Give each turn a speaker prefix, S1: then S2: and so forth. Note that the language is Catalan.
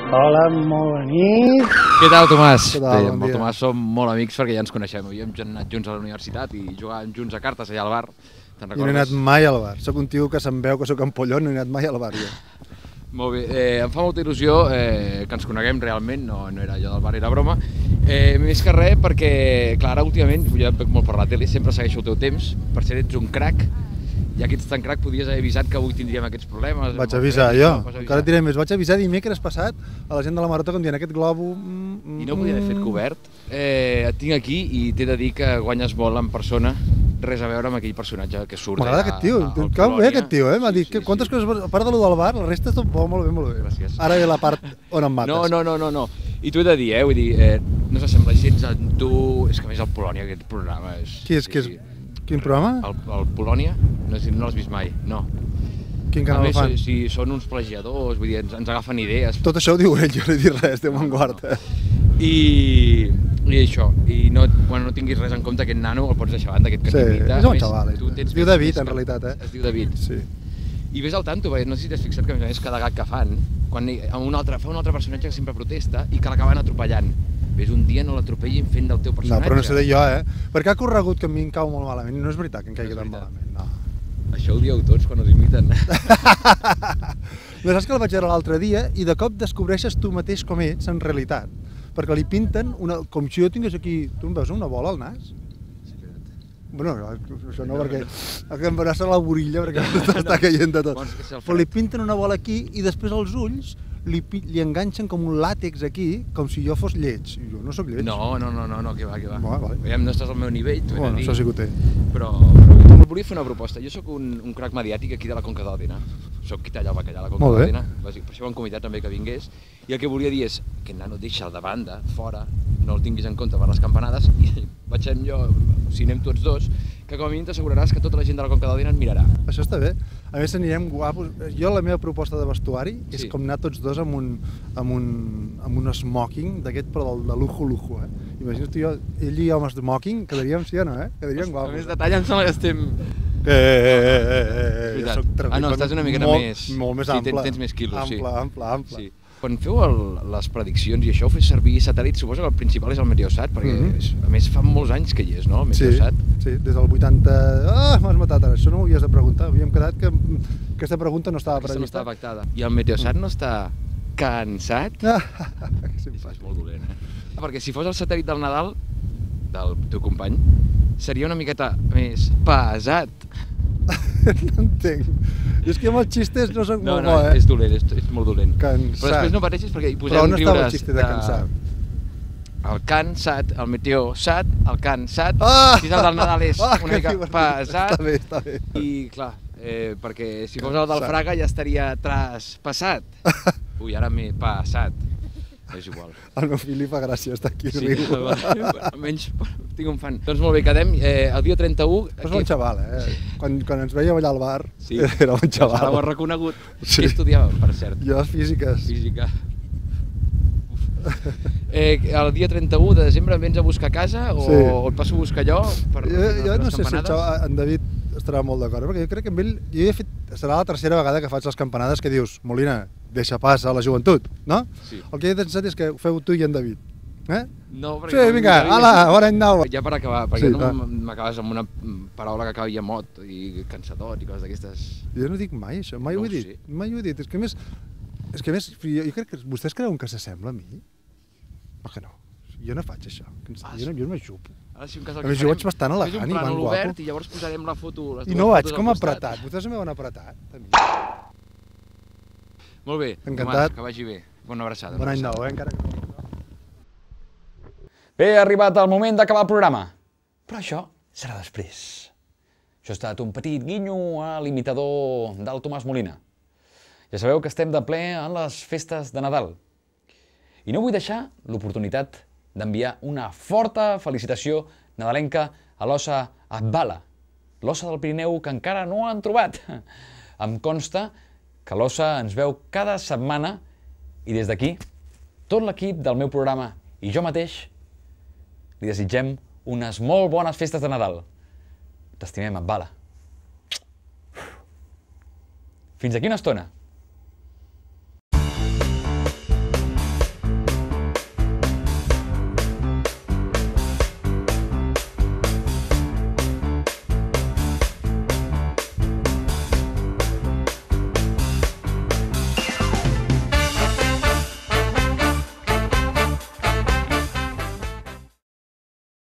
S1: Hola, molt bona nit.
S2: Què tal, Tomàs?
S1: Què tal, bon
S2: Amb el
S1: dia.
S2: Tomàs som molt amics perquè ja ens coneixem. Havíem anat junts a la universitat i jugàvem junts a cartes allà al bar. Te'n
S1: I no he anat
S2: recordes?
S1: mai al bar. Soc un tio que se'm veu que sóc empollón, no he anat mai al bar, jo.
S2: Molt bé, em fa molta il·lusió que ens coneguem realment, no era allò del bar, era broma. Més que res perquè, clar, ara últimament, jo et veig molt per la tele, sempre segueixo el teu temps, per ser ets un crac, ja que ets tan crac podies haver avisat que avui tindríem aquests problemes.
S1: Vaig avisar jo, encara et diré més, vaig avisar dimecres passat a la gent de la Marató que em diuen aquest globo...
S2: I no ho podia haver fet cobert. Et tinc aquí i t'he de dir que guanyes molt en persona, res a veure amb aquell personatge que surt.
S1: M'agrada aquest tio, cau bé aquest tio, m'ha dit que quantes coses, a part de lo del bar, la resta tot molt bé, molt bé.
S2: Gràcies.
S1: Ara ve la part on em mates.
S2: No. I t'ho he de dir, vull dir, no s'assembla gens a tu, és que a més el Polònia, aquest programa és...
S1: Qui és? Quin programa?
S2: El Polònia? No l'has vist mai, no.
S1: Quin canal el fan?
S2: Si són uns plagiadors, vull dir, ens agafen idees.
S1: Tot això ho diu ell, jo no he dit res, Déu me'n guarda.
S2: I això, i no tinguis res en compte, aquest nano el pots deixar banda, aquest que t'imita.
S1: És un xaval,
S2: es
S1: diu David en realitat,
S2: Es diu David.
S1: Sí.
S2: I ves al tanto, perquè no sé si t'has fixat que a més cada gag que fan, quan fa un altre personatge que sempre protesta i que l'acaben atropellant. Ves, un dia no l'atropellin fent del teu personatge.
S1: No, però no sé de jo, perquè ha corregut que a mi em cau molt malament, no és veritat que em caigui tan malament, no.
S2: Això ho dieu tots quan us imiten.
S1: Però saps que el vaig veure l'altre dia i de cop descobreixes tu mateix com ets en realitat, perquè li pinten com si jo tingués aquí, tu em veus una bola al nas? Bueno, això no, perquè em veuràs a la borilla perquè t'està caient de tot. Però li pinten una bola aquí i després els ulls li enganxen com un làtex aquí, com si jo fos lleig. I jo no sóc lleig.
S2: No, que va.
S1: Vale.
S2: Veiem, no estàs al meu nivell, t'ho he de dir.
S1: Això sí que ho té.
S2: Però volia fer una proposta. Jo sóc un crac mediàtic aquí de la Conca d'Òdena. Soc qui talla el bacallà a la Conca d'Òdena. Per això m'han convidat també que vingués. I el que volia dir és que nano deixa'l de banda, fora, no el tinguis en compte per les campanades i vaig jo, si anem tots dos, que com a mínim t'asseguraràs que tota la gent de la Conca d'Òdena ens mirarà.
S1: Això està bé. A més anirem guapos. Jo la meva proposta de vestuari és com anar tots dos amb un smoking d'aquest però de lujo. Imagina't tu i jo, ell i jo amb smoking, quedaríem, sí o no, quedaríem guapos.
S2: A més de talla em sembla que estem... No, estàs una miqueta més...
S1: Molt més ample.
S2: Tens més quilos, sí.
S1: Ample.
S2: Quan feu les prediccions i això, feu servir satèl·lits, suposo que el principal és el Meteosat, perquè a més fa molts anys que hi és, no, el Meteosat?
S1: Sí, des del 80... m'has matat ara, això no m'ho havies de preguntar, havíem quedat que aquesta pregunta no estava prevista.
S2: Aquesta no estava pactada. I el Meteosat no està cansat? És molt dolent, Perquè si fos el satèl·lit del Nadal, del teu company, seria una miqueta més pesat.
S1: No entenc. Jo és que amb els xistes no soc molt bo,
S2: No, és dolent, és molt dolent.
S1: Cansat.
S2: Però després no pateixis perquè hi posem
S1: riures... Però on estava el
S2: riures
S1: xiste de cansat?
S2: El cansat, el meteosat, el cansat, si el del Nadal és una mica pesat.
S1: Està bé.
S2: I clar, perquè si fos el del Fraga ja estaria traspassat. Ui, ara m'he passat. És igual.
S1: El meu fill li fa gràcia estar aquí.
S2: Sí, almenys tinc un fan. Doncs molt bé, quedem el dia 31...
S1: És un xaval, Quan ens vèiem allà al bar, era un xaval.
S2: Ara ho has reconegut. Què estudiàvem, per cert?
S1: Jo, físiques.
S2: Física. El dia 31 de desembre em vens a buscar a casa o et passo a buscar jo per
S1: jo no sé
S2: campanades?
S1: Si en David estarà molt d'acord, perquè jo crec que amb ell... Serà la tercera vegada que faig les campanades que dius, Molina, deixa pas a la joventut, no?
S2: Sí.
S1: El que he pensat és que ho feu tu i en David.
S2: No, perquè...
S1: Sí, vinga, ala, bona any nou.
S2: Ja per acabar, perquè no m'acabes amb una paraula que acabi a mot i cansador i coses d'aquestes...
S1: Jo no dic mai això, mai ho he dit. Mai ho he dit. És que a més, jo crec que vostès creuen que s'assembla a mi? Per què no? Jo no faig això. Jo no m'ajupo. A més, jo vaig bastant elegant i van guapo.
S2: I llavors posarem la foto...
S1: I no vaig com apretat. Vostès no m'han apretat.
S2: Molt bé, Tomàs, que vagi bé. Bona abraçada.
S1: Bon any nou, encara que...
S3: Bé, ha arribat el moment d'acabar el programa. Però això serà després. Això ha estat un petit guinyo a l'imitador del Tomàs Molina. Ja sabeu que estem de ple en les festes de Nadal. I no vull deixar l'oportunitat d'enviar una forta felicitació nadalenca a l'ossa Atbala, l'ossa del Pirineu que encara no han trobat. Em consta que l'ossa ens veu cada setmana i des d'aquí, tot l'equip del meu programa i jo mateix li desitgem unes molt bones festes de Nadal. T'estimem, Atbala. Fins aquí una estona.